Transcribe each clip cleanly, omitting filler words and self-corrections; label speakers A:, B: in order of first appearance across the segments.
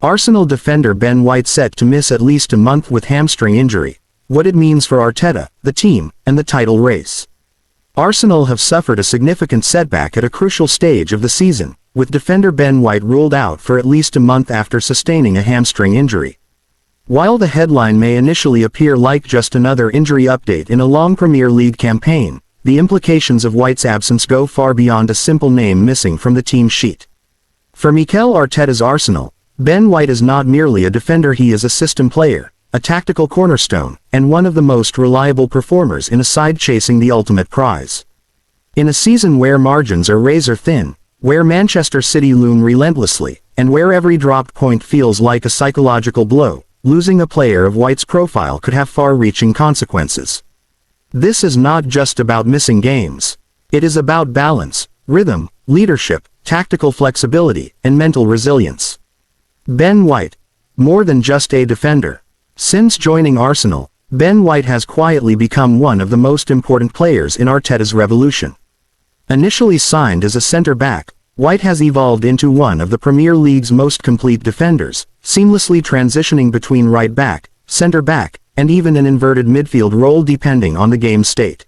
A: Arsenal defender Ben White set to miss at least a month with hamstring injury. What it means for Arteta, the team, and the title race. Arsenal have suffered a significant setback at a crucial stage of the season, with defender Ben White ruled out for at least a month after sustaining a hamstring injury. While the headline may initially appear like just another injury update in a long Premier League campaign, the implications of White's absence go far beyond a simple name missing from the team sheet. For Mikel Arteta's Arsenal, Ben White is not merely a defender, he is a system player, a tactical cornerstone, and one of the most reliable performers in a side chasing the ultimate prize. In a season where margins are razor thin, where Manchester City loom relentlessly, and where every dropped point feels like a psychological blow, losing a player of White's profile could have far-reaching consequences. This is not just about missing games. It is about balance, rhythm, leadership, tactical flexibility, and mental resilience. Ben White, more than just a defender. Since joining Arsenal, Ben White has quietly become one of the most important players in Arteta's revolution. Initially signed as a centre-back, White has evolved into one of the Premier League's most complete defenders, seamlessly transitioning between right-back, centre-back, and even an inverted midfield role depending on the game state.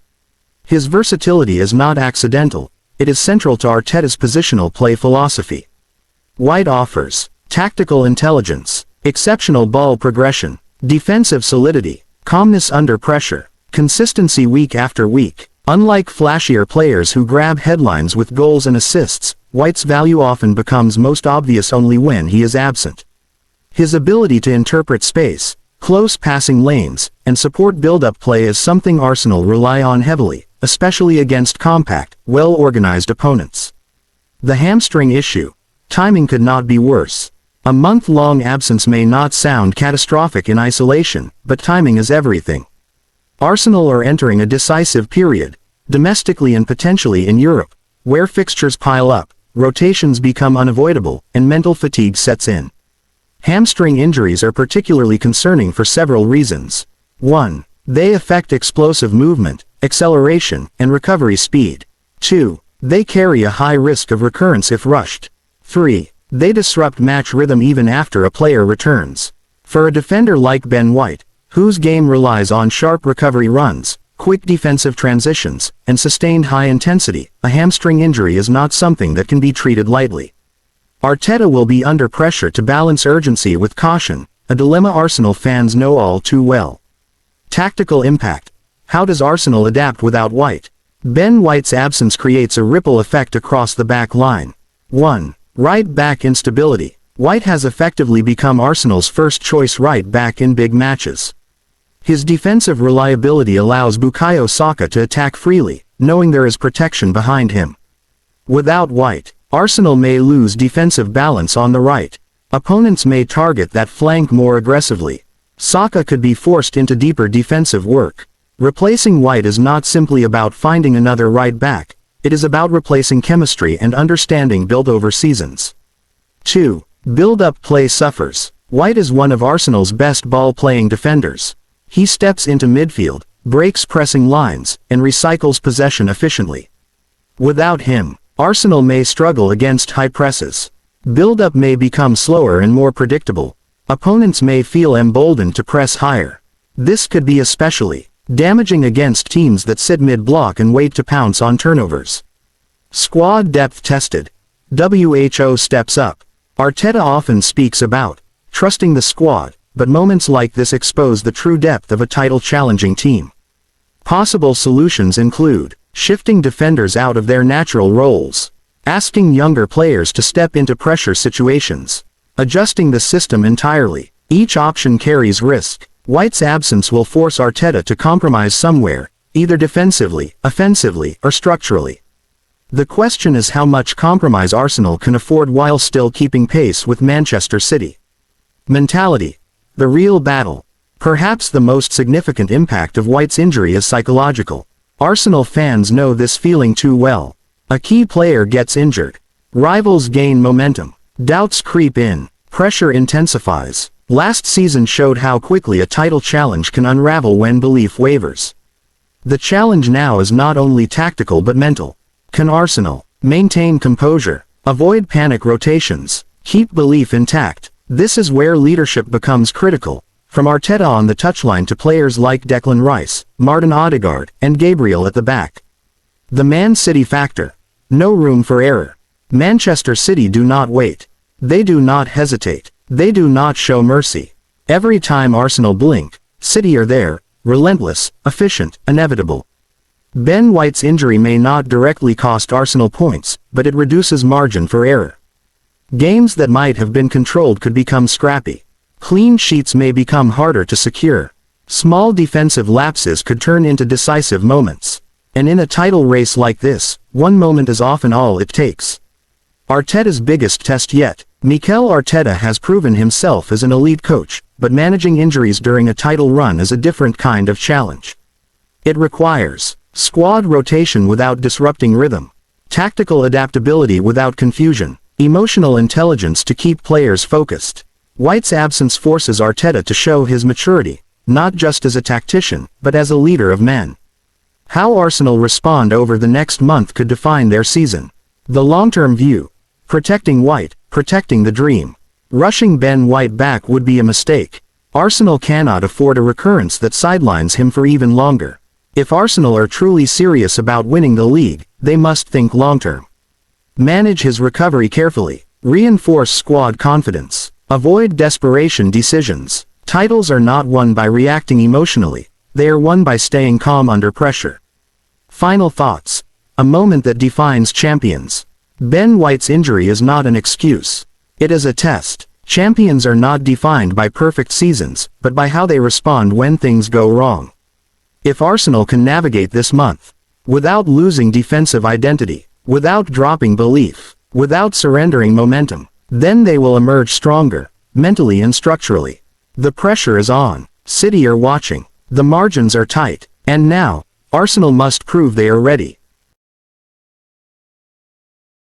A: His versatility is not accidental, it is central to Arteta's positional play philosophy. White offers tactical intelligence, exceptional ball progression, defensive solidity, calmness under pressure, consistency week after week. Unlike flashier players who grab headlines with goals and assists, White's value often becomes most obvious only when he is absent. His ability to interpret space, close passing lanes, and support build-up play is something Arsenal rely on heavily, especially against compact, well-organized opponents. The hamstring issue. Timing could not be worse. A month-long absence may not sound catastrophic in isolation, but timing is everything. Arsenal are entering a decisive period, domestically and potentially in Europe, where fixtures pile up, rotations become unavoidable, and mental fatigue sets in. Hamstring injuries are particularly concerning for several reasons. 1. They affect explosive movement, acceleration, and recovery speed. 2. They carry a high risk of recurrence if rushed. 3. They disrupt match rhythm even after a player returns. For a defender like Ben White, whose game relies on sharp recovery runs, quick defensive transitions, and sustained high intensity, a hamstring injury is not something that can be treated lightly. Arteta will be under pressure to balance urgency with caution, a dilemma Arsenal fans know all too well. Tactical impact. How does Arsenal adapt without White? Ben White's absence creates a ripple effect across the back line. 1. Right-back instability. White has effectively become Arsenal's first-choice right-back in big matches. His defensive reliability allows Bukayo Saka to attack freely, knowing there is protection behind him. Without White, Arsenal may lose defensive balance on the right. Opponents may target that flank more aggressively. Saka could be forced into deeper defensive work. Replacing White is not simply about finding another right-back. It is about replacing chemistry and understanding built over seasons. 2. Build-up play suffers. White is one of Arsenal's best ball-playing defenders. He steps into midfield, breaks pressing lines, and recycles possession efficiently. Without him, Arsenal may struggle against high presses. Build-up may become slower and more predictable. Opponents may feel emboldened to press higher. This could be especially damaging against teams that sit mid-block and wait to pounce on turnovers. Squad depth tested. WHO steps up. Arteta often speaks about trusting the squad, but moments like this expose the true depth of a title-challenging team. Possible solutions include shifting defenders out of their natural roles, asking younger players to step into pressure situations, adjusting the system entirely. Each option carries risk. White's absence will force Arteta to compromise somewhere, either defensively, offensively, or structurally. The question is how much compromise Arsenal can afford while still keeping pace with Manchester City. Mentality. The real battle. Perhaps the most significant impact of White's injury is psychological. Arsenal fans know this feeling too well. A key player gets injured. Rivals gain momentum. Doubts creep in. Pressure intensifies. Last season showed how quickly a title challenge can unravel when belief wavers. The challenge now is not only tactical but mental. Can Arsenal maintain composure, avoid panic rotations, keep belief intact, This is where leadership becomes critical, from Arteta on the touchline to players like Declan Rice, Martin Odegaard, and Gabriel at the back. The Man City factor. No room for error. Manchester City do not wait. They do not hesitate. They do not show mercy. Every time Arsenal blink, City are there, relentless, efficient, inevitable. Ben White's injury may not directly cost Arsenal points, but it reduces margin for error. Games that might have been controlled could become scrappy. Clean sheets may become harder to secure. Small defensive lapses could turn into decisive moments. And in a title race like this, one moment is often all it takes. Arteta's biggest test yet. Mikel Arteta has proven himself as an elite coach, but managing injuries during a title run is a different kind of challenge. It requires squad rotation without disrupting rhythm, tactical adaptability without confusion, emotional intelligence to keep players focused. White's absence forces Arteta to show his maturity, not just as a tactician, but as a leader of men. How Arsenal respond over the next month could define their season. The long-term view. Protecting White, protecting the dream. Rushing Ben White back would be a mistake. Arsenal cannot afford a recurrence that sidelines him for even longer. If Arsenal are truly serious about winning the league, they must think long-term. Manage his recovery carefully. Reinforce squad confidence. Avoid desperation decisions. Titles are not won by reacting emotionally. They are won by staying calm under pressure. Final thoughts. A moment that defines champions. Ben White's injury is not an excuse. It is a test. Champions are not defined by perfect seasons, but by how they respond when things go wrong. If Arsenal can navigate this month, without losing defensive identity, without dropping belief, without surrendering momentum, then they will emerge stronger, mentally and structurally. The pressure is on. City are watching. The margins are tight. And now, Arsenal must prove they are ready.